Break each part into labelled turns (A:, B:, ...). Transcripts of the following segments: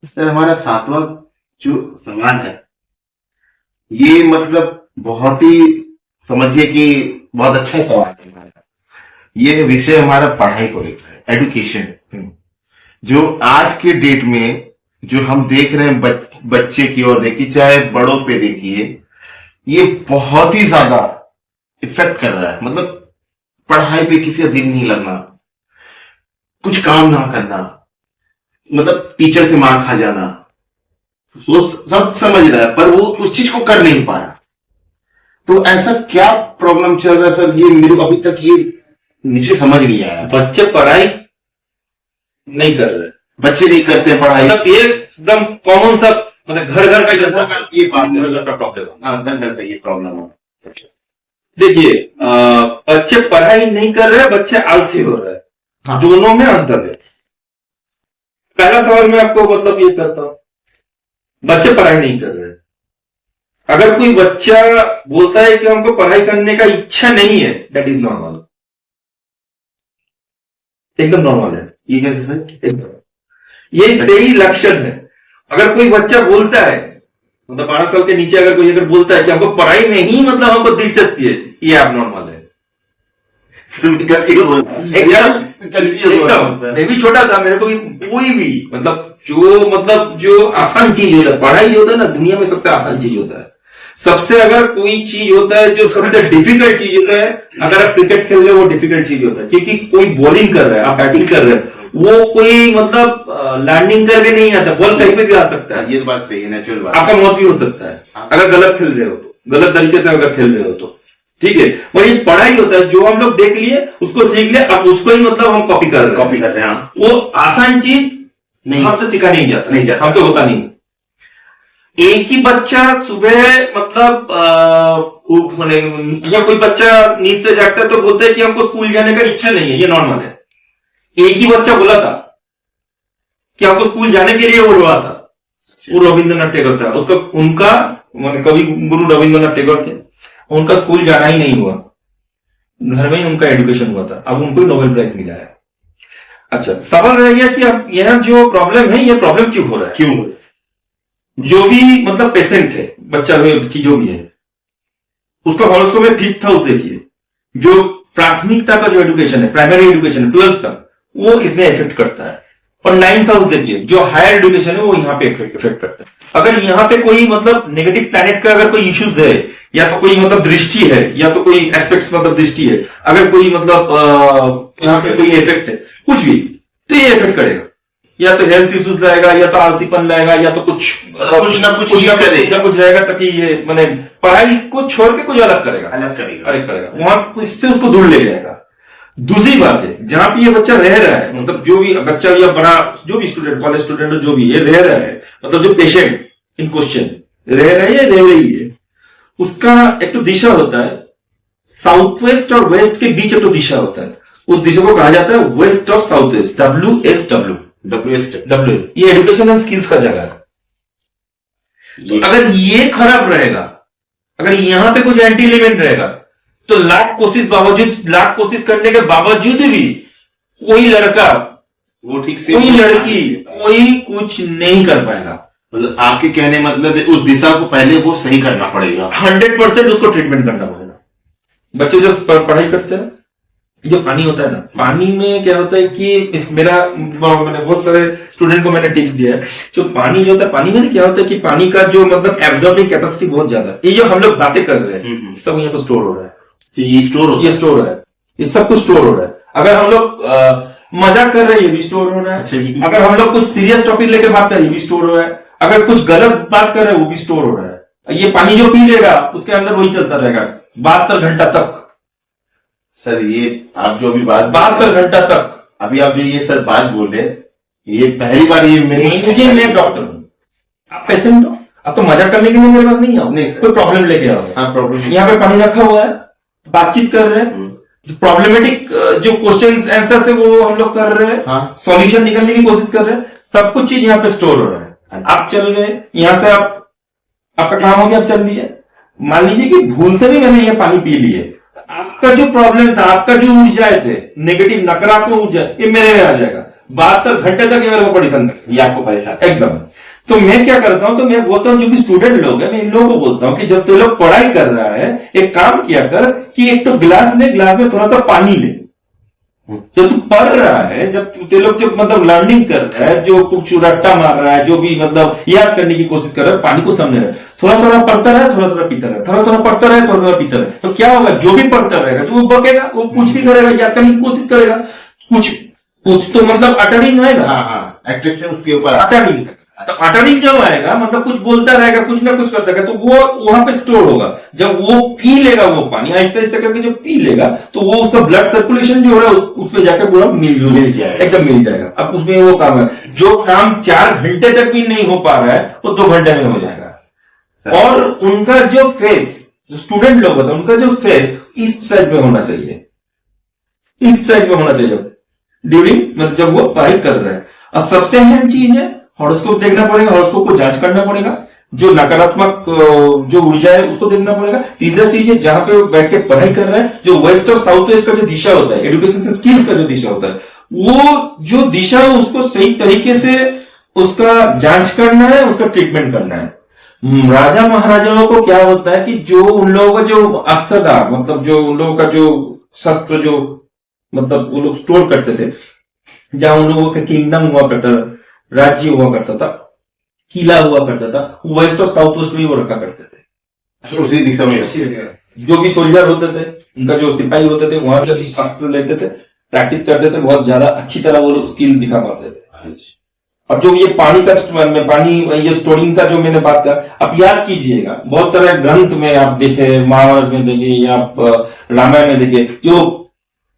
A: Sir हमारा सातवां जो सवाल है ये मतलब बहुत ही समझिए कि बहुत अच्छा सवाल है हमारा। ये विषय हमारा पढ़ाई को लेकर है, एजुकेशन। जो आज के डेट में जो हम देख रहे हैं बच्चे की ओर देखिए चाहे बड़ों पे देखिए, ये बहुत ही ज्यादा इफेक्ट कर रहा है। मतलब पढ़ाई पे किसी का दिल नहीं लगना, कुछ काम ना करना, मतलब टीचर से मार खा जाना, वो सब समझ रहा है पर वो उस चीज को कर नहीं पा रहा। तो ऐसा क्या प्रॉब्लम चल रहा है सर, ये मेरे को अभी तक ये मुझे समझ नहीं आया।
B: बच्चे पढ़ाई नहीं कर रहे,
A: बच्चे नहीं करते पढ़ाई,
B: मतलब ये एकदम कॉमन सा, मतलब घर घर का ये
A: प्रॉब्लम
B: प्रॉब्लम
A: घर घर का ये प्रॉब्लम है।
B: देखिए, बच्चे पढ़ाई नहीं कर रहे, बच्चे आलसी हो रहे हैं।
A: हाँ।
B: दोनों में अंतर है। पहला सवाल मैं आपको मतलब ये करता हूं, बच्चे पढ़ाई नहीं कर रहे। अगर कोई बच्चा बोलता है कि हमको पढ़ाई करने का इच्छा नहीं है, दैट इज नॉर्मल, एकदम नॉर्मल है।
A: ये कैसे सर?
B: एकदम ये सही लक्षण है। अगर कोई बच्चा बोलता है, मतलब 12 साल के नीचे अगर कोई अगर बोलता है कि हमको पढ़ाई में ही मतलब हमको दिलचस्पी है, ये आप नॉर्मल है। एकदम मैं भी छोटा था, मेरे को भी कोई भी मतलब जो आसान चीज होता है, पढ़ाई होता है ना, दुनिया में सबसे आसान चीज होता है। सबसे अगर कोई चीज होता है जो सबसे डिफिकल्ट चीज होता है, अगर आप क्रिकेट खेल रहे हो वो डिफिकल्ट चीज होता है, क्योंकि कोई बॉलिंग कर रहा है, आप बैटिंग कर रहे हैं, वो कोई मतलब लैंडिंग करके नहीं आता, बॉल कहीं पे भी आ सकता है।
A: ये बात सही है, नेचुरल बात।
B: आपका मौत भी हो सकता है अगर गलत खेल रहे हो तो, गलत तरीके से अगर खेल रहे हो तो, ठीक है। वही पढ़ाई होता है, जो हम लोग देख लिए उसको सीख लिए, अब उसको ही मतलब हम कॉपी कर रहे हैं। वो आसान चीज नहीं, हमसे सीखा नहीं जाता, हमसे होता नहीं। एक ही बच्चा सुबह मतलब अगर कोई बच्चा नींद से जागता है तो बोलता है कि हमको स्कूल जाने का इच्छा नहीं है, ये नॉर्मल है। एक ही बच्चा बोला था कि हमको स्कूल जाने के लिए बोल रहा था, वो रविंद्रनाथ टैगोर था। उसका उनका कवि गुरु रविंद्रनाथ टैगोर थे, उनका स्कूल जाना ही नहीं हुआ, घर में ही उनका एजुकेशन हुआ था, अब उनको नोबेल प्राइज मिला है। अच्छा, सवाल रह गया कि अब यह जो प्रॉब्लम है, ये प्रॉब्लम क्यों हो रहा है?
A: क्यों?
B: जो भी मतलब पेशेंट है, बच्चा हो बच्ची जो भी है, उसका हॉरोस्कोप में 5th हाउस देखिए। जो प्राथमिकता का जो एजुकेशन है, प्राइमरी एजुकेशन है 12th तक, वो इसमें इफेक्ट करता है। और 9th हाउस देखिए, जो हायर एजुकेशन है वो यहाँ पे इफेक्ट करता है। अगर यहाँ पे कोई मतलब नेगेटिव प्लैनेट का अगर कोई इश्यूज है, या तो कोई मतलब दृष्टि है, या तो कोई एस्पेक्ट्स मतलब दृष्टि है, अगर कोई मतलब यहाँ पे कोई इफेक्ट है कुछ भी, तो ये इफेक्ट करेगा। या तो हेल्थ इश्यूज लाएगा, या तो आलसीपन लाएगा, या तो कुछ ना कुछ रहेगा, ताकि ये मैंने पढ़ाई को छोड़ के कुछ अलग करेगा वहां, इससे उसको दूर ले जाएगा। दूसरी बात है, जहां पे ये बच्चा रह रहा है, मतलब जो भी बच्चा या बड़ा जो भी स्टूडेंट, कॉलेज स्टूडेंट जो भी ये रह रहा है, मतलब जो पेशेंट इन क्वेश्चन रह रहा है या रह रही है, उसका एक तो दिशा होता है, साउथ वेस्ट और वेस्ट के बीच एक तो दिशा होता है, उस दिशा को कहा जाता है west of south west, WSW। ये एजुकेशन एंड स्किल्स का जगह है। अगर ये खराब रहेगा, अगर यहां पे कुछ एंटी एलिमेंट रहेगा, तो लाख कोशिश करने के बावजूद भी कोई लड़का,
A: वो ठीक से,
B: कोई लड़की, कोई कुछ नहीं कर पाएगा।
A: मतलब आपके कहने मतलब उस दिशा को पहले वो सही करना पड़ेगा,
B: 100% उसको ट्रीटमेंट करना पड़ेगा। बच्चे जो पढ़ाई करते हैं, जो पानी होता है ना, पानी में क्या होता है कि मैंने बहुत सारे स्टूडेंट को मैंने टिप्स दिया है। जो पानी जो होता है, पानी में क्या होता है कि पानी का जो मतलब एब्जॉर्बिंग कैपेसिटी बहुत ज्यादा है। ये जो हम लोग बातें कर रहे हैं, सब यहाँ पर स्टोर हो रहा है, ये स्टोर हो रहा है, ये सब कुछ स्टोर हो रहा है। अगर हम लोग मजाक कर रहे हैं, ये भी स्टोर हो रहा है। अगर हम लोग कुछ सीरियस टॉपिक लेकर बात कर रहे हैं, ये भी स्टोर हो रहा है। अगर कुछ गलत बात कर रहे हैं, वो भी स्टोर हो रहा है। ये पानी जो पी लेगा, उसके अंदर वही चलता रहेगा 72 घंटा तक।
A: सर ये आप जो भी बात
B: 72 घंटा तक,
A: अभी आप जो ये सर बात बोले, ये पहली बार ये
B: मैं डॉक्टर हूँ, आप पेशेंट हो, आप तो मजाक करने के लिए मेरे पास नहीं आओ,
A: नहीं
B: कोई प्रॉब्लम लेके आओ।
A: हाँ, प्रॉब्लम।
B: यहाँ पे पानी रखा हुआ है, बातचीत कर रहे हैं, प्रॉब्लमेटिक जो क्वेश्चंस आंसर है वो हम लोग कर रहे हैं, सॉल्यूशन निकालने की कोशिश कर रहे हैं, सब कुछ चीज यहाँ पे स्टोर हो रहा है। आप चल गए यहाँ से, आपका काम हो गया, आप चल दिए। मान लीजिए कि भूल से भी मैंने ये पानी पी लिए, आपका जो प्रॉब्लम था, आपका जो ऊर्जा थे, नेगेटिव नकारात्मक ऊर्जा, ये मेरे में आ जाएगा। बात तक घंटे तक ये मेरे को परेशान कर
A: ये आपको परेशान
B: एकदम। तो मैं क्या करता हूं, तो मैं बोलता हूं जो भी स्टूडेंट लोग हैं, मैं इन लोगों को बोलता हूं कि जब तू लोग पढ़ाई कर रहा है, एक काम किया कर कि एक तो गिलास ले, गिलास में थोड़ा सा पानी ले। जब तू पढ़ रहा है, जब ते लोग जब मतलब लर्निंग कर रहा है, जो कुछ रट्टा मार रहा है, जो भी मतलब याद करने की कोशिश कर रहा है, पानी को सामने रहे, थोड़ा थोड़ा पढ़ता रहे, थोड़ा थोड़ा पीता रहे, थोड़ा थोड़ा पढ़ता रहे, थोड़ा थोड़ा पीता रहे, तो क्या होगा, जो भी पढ़ता रहेगा, जो वो बकेगा, वो कुछ भी करेगा, याद करने की कोशिश करेगा, कुछ कुछ तो मतलब अटरिंग आएगा।
A: हाँ, एट्रैक्शन के ऊपर
B: अटरिंग, तो अटरिंग जब आएगा मतलब कुछ बोलता रहेगा, कुछ ना कुछ करता रहेगा, तो वो वहां पे स्टोर होगा। जब वो पी लेगा वो पानी आहिस्ता आहिस्ता करके, जब पी लेगा तो वो उसका ब्लड सर्कुलेशन जो हो रहा है उस पे जाकर पूरा मिल जाएगा, एकदम मिल जाएगा। अब उसमें वो काम है, जो काम 4 घंटे तक भी नहीं हो पा रहा है वो 2 घंटे में हो जाएगा। और उनका जो फेस, जो स्टूडेंट लोग होता है उनका जो फेस इस साइड में होना चाहिए, इस साइड में होना चाहिए ड्यूरिंग, मतलब जब वो पढ़ाई कर रहे हैं। और सबसे अहम चीज है हॉरोस्कोप देखना पड़ेगा, हॉरोस्कोप को जांच करना पड़ेगा, जो नकारात्मक जो ऊर्जा है उसको देखना पड़ेगा। तीसरा चीज है, जहां पे वो बैठ के पढ़ाई कर रहा है, जो वेस्ट और साउथ वेस्ट का जो दिशा होता है, एजुकेशन स्किल्स का जो दिशा होता है, वो जो दिशा है उसको सही तरीके से उसका जांच करना है, उसका ट्रीटमेंट करना है। राजा महाराजाओं को क्या होता है कि जो उन लोगों का जो अस्त्र था, मतलब जो उन लोगों का जो शस्त्र, जो मतलब वो लोग स्टोर करते थे, जहां उन लोगों का किंगडम हुआ करता था, राज्य हुआ करता था, किला हुआ करता था, वेस्ट और साउथ वेस्ट में वो रखा करते थे।
A: उसी दिशा में
B: जो भी सोल्जर होते थे, उनका जो सिपाही होते थे, वहां से अस्त्र लेते थे, प्रैक्टिस करते थे, बहुत ज्यादा अच्छी तरह वो स्किल दिखा पाते थे। अब जो ये पानी का पानी ये स्टोरिंग का जो मैंने बात कहा, अब याद कीजिएगा, बहुत सारे ग्रंथ में आप देखे, महाभारत में देखे या आप रामायण में देखे, जो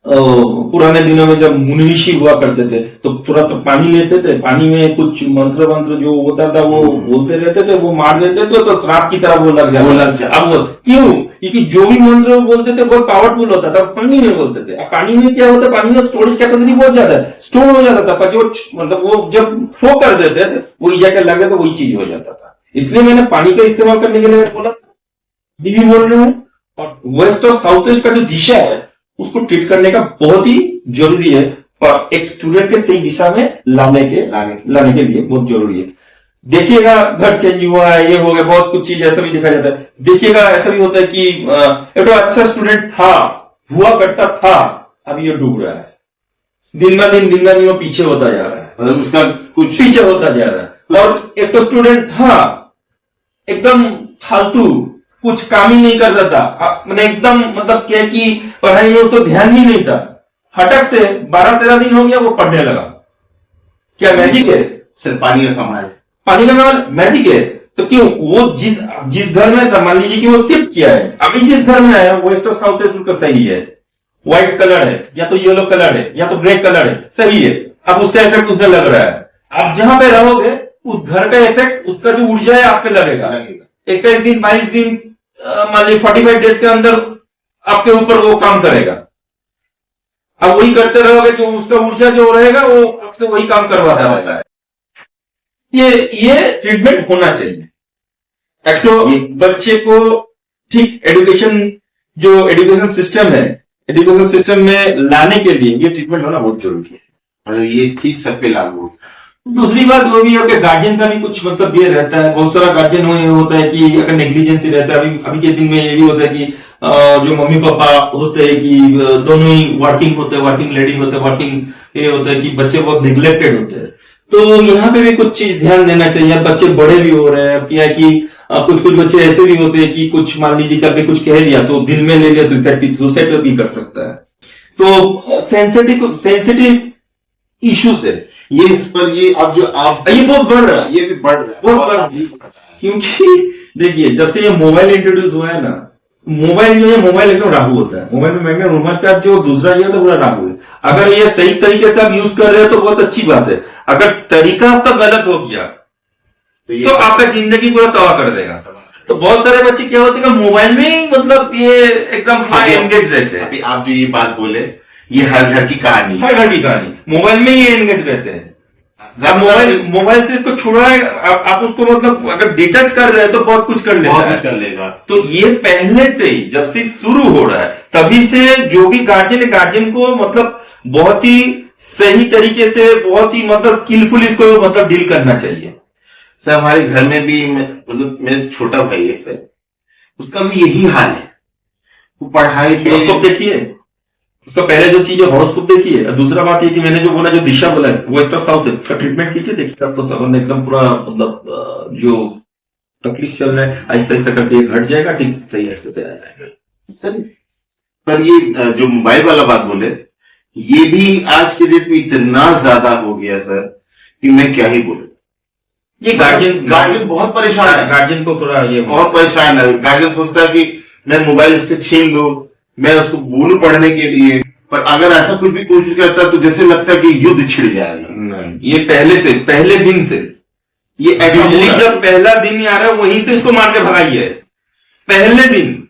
B: पुराने दिनों में जब मुनि ऋषि हुआ करते थे तो थोड़ा सा पानी लेते थे, पानी में कुछ मंत्र वंत्र जो होता था वो बोलते रहते थे, वो मार देते थे तो श्राप की तरह वो लग जाता। अब क्यों? क्योंकि जो भी मंत्र वो बोलते थे बहुत पावरफुल होता था, पानी में बोलते थे। अब पानी में क्या होता है, पानी में स्टोरेज कैपेसिटी बहुत ज्यादा है, स्टोर हो जाता था, पर जो मतलब वो जब फ्लो कर देते थे वही जाकर लग जाता, वही चीज हो जाता था। इसलिए मैंने पानी का इस्तेमाल करने के लिए बोला, भी बोल रहे हूँ। और वेस्ट और साउथ वेस्ट का जो दिशा है उसको ट्रीट करने का बहुत ही जरूरी है, और एक स्टूडेंट के सही दिशा में लाने के लिए बहुत जरूरी है। देखिएगा घर चेंज हुआ है, ये हो गया, बहुत कुछ चीज ऐसा भी दिखा जाता है। देखिएगा ऐसा भी होता है कि एक अच्छा स्टूडेंट था, हुआ करता था, अभी ये डूब रहा है, दिन ब दिन वो पीछे होता जा रहा है,
A: मतलब उसका कुछ
B: पीछे होता जा रहा है। और एक स्टूडेंट था एकदम फालतू, कुछ काम ही नहीं करता था, मैंने एकदम मतलब क्या कि पढ़ाई में उसको ध्यान भी नहीं था, हटक से 12-13 दिन हो गया वो पढ़ने लगा। क्या मैजिक है?
A: सिर्फ पानी का कमाल,
B: पानी का कमाल मैजिक है। तो क्यों? वो जिस घर में था, मान लीजिए कि वो शिफ्ट किया है, अभी जिस घर में आया वेस्ट और साउथ वेस्ट का सही है, व्हाइट कलर है या तो येलो कलर है या तो ग्रे कलर है, सही है। अब उसका इफेक्ट उसमें लग रहा है, आप जहां पे रहोगे उस घर का इफेक्ट, उसका जो ऊर्जा है आप पे लगेगा। 21 दिन 22 दिन मान लीजिए 45 डेज के अंदर आपके ऊपर वो काम करेगा। अब वही करते रहोगे, जो उसका ऊर्जा जो रहेगा वो आपसे वही काम करवाता रहता है। ये ट्रीटमेंट होना चाहिए। एक तो बच्चे को ठीक एजुकेशन सिस्टम में लाने के लिए ये ट्रीटमेंट होना बहुत जरूरी है।
A: ये चीज सब पे लागू।
B: दूसरी बात वो भी है कि गार्जियन का भी कुछ मतलब ये रहता है, बहुत सारा गार्जियन होता है कि अगर नेग्लिजेंसी रहता है, अभी के दिन में ये भी होता है कि जो मम्मी पापा होते हैं कि दोनों ही वर्किंग होते हैं, वर्किंग लेडी होते हैं, वर्किंग ये होता है कि बच्चे बहुत निग्लेक्टेड होते हैं। तो यहाँ पे भी कुछ चीज ध्यान देना चाहिए। बच्चे बड़े भी हो रहे हैं, क्या कि कुछ बच्चे ऐसे भी होते हैं कि कुछ मान लीजिए कि कुछ कह दिया तो दिल में ले लिया, सुसाइड भी कर सकता है। तो सेंसिटिव इश्यूज है
A: ये, इस पर ये अब जो आप
B: ये बहुत बढ़ रहा है,
A: ये भी बढ़ रहा है,
B: क्योंकि देखिए जब से ये मोबाइल इंट्रोड्यूस हुआ है ना, मोबाइल जो है, मोबाइल एकदम राहु होता है। मोबाइल में मैग्नेट मोबाइल का जो दूसरा ये तो पूरा राहु है। अगर ये सही तरीके से आप यूज कर रहे हो तो बहुत अच्छी बात है, अगर तरीका आपका गलत हो गया तो आपका जिंदगी पूरा तबाह कर देगा। तो बहुत सारे बच्चे क्या होते हैं मोबाइल में ही मतलब ये एकदम एंगेज रहते हैं।
A: अभी आप जो ये बात बोले, ये हर घर की कहानी,
B: मोबाइल में ही एंगेज रहते हैं। अब मोबाइल से इसको छुड़ा है, आप उसको मतलब अगर डिटच कर रहे हैं तो बहुत कुछ कर लेगा। तो ये पहले से ही जब से शुरू हो रहा है तभी से जो भी गार्जियन को मतलब बहुत ही सही तरीके से बहुत ही मतलब स्किलफुल इसको मतलब डील करना चाहिए।
A: सर हमारे घर में भी मतलब मेरा छोटा भाई है सर, उसका भी यही हाल है। वो पढ़ाई पे
B: हॉरोस्कोप देखिए, उसका पहले जो चीज है हॉरोस्कोप देखिए, और दूसरा बात ये कि मैंने जो बोला, जो दिशा बोला है वेस्ट ऑफ साउथ है, उसका ट्रीटमेंट कीजिए, देखिए आपको सबन एकदम पूरा मतलब जो तकलीफ चल रहा है आहिस्ता आहिस्ता करके घट जाएगा, ठीक सही रास्ते पे आ जाएगा।
A: सर पर ये जो मोबाइल वाला बात बोले, ये भी आज के डेट में इतना ज्यादा हो गया सर कि मैं क्या ही बोलूं।
B: ये गार्जियन
A: बहुत परेशान है,
B: गार्जियन को थोड़ा ये
A: बहुत परेशान है। गार्जियन सोचता है कि मैं मोबाइल से छीन लूं, मैं उसको बोलूं पढ़ने के लिए, पर अगर ऐसा कुछ भी कोशिश करता है तो जैसे लगता है कि युद्ध छिड़ जाएगा।
B: ये पहले दिन से
A: ये ऐसा हो
B: दिल्ली
A: रहा है।
B: जब पहला दिन ही आ रहा है वहीं से उसको मार के भगाई है। पहले दिन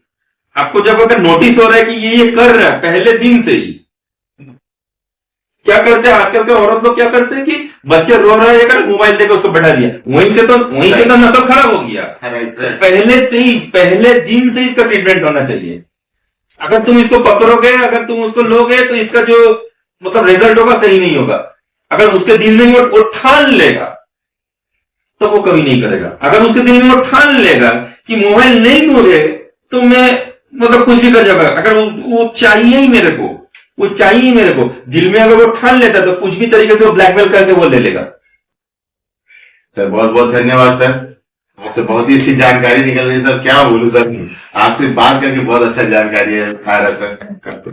B: आपको जब अगर नोटिस हो रहा है कि ये कर रहा है, पहले दिन से ही क्या करते हैं आजकल के औरत लोग, क्या करते हैं कि बच्चे रो रहे हैं कर मोबाइल देकर उसको बैठा दिया, वहीं से तो नस्ल खराब हो गया। पहले से ही, पहले दिन से इसका ट्रीटमेंट होना चाहिए। अगर तुम इसको पकड़ोगे, अगर तुम उसको लोगे तो इसका जो मतलब रिजल्ट होगा सही नहीं होगा। अगर उसके दिल में वो ठान लेगा तो वो कभी नहीं करेगा। अगर उसके दिल में वो ठान लेगा कि मोबाइल नहीं दोगे तो मैं मतलब कुछ भी कर जाऊंगा, अगर वो चाहिए ही मेरे को, वो चाहिए ही मेरे को, दिल में अगर वो ठान लेता है तो कुछ भी तरीके से वो ब्लैकमेल करके वो ले लेगा।
A: सर बहुत बहुत धन्यवाद सर, आपसे बहुत ही अच्छी जानकारी निकल रही है सर, क्या बोलूं सर, आपसे बात करके बहुत अच्छा जानकारी आ रहा है सर।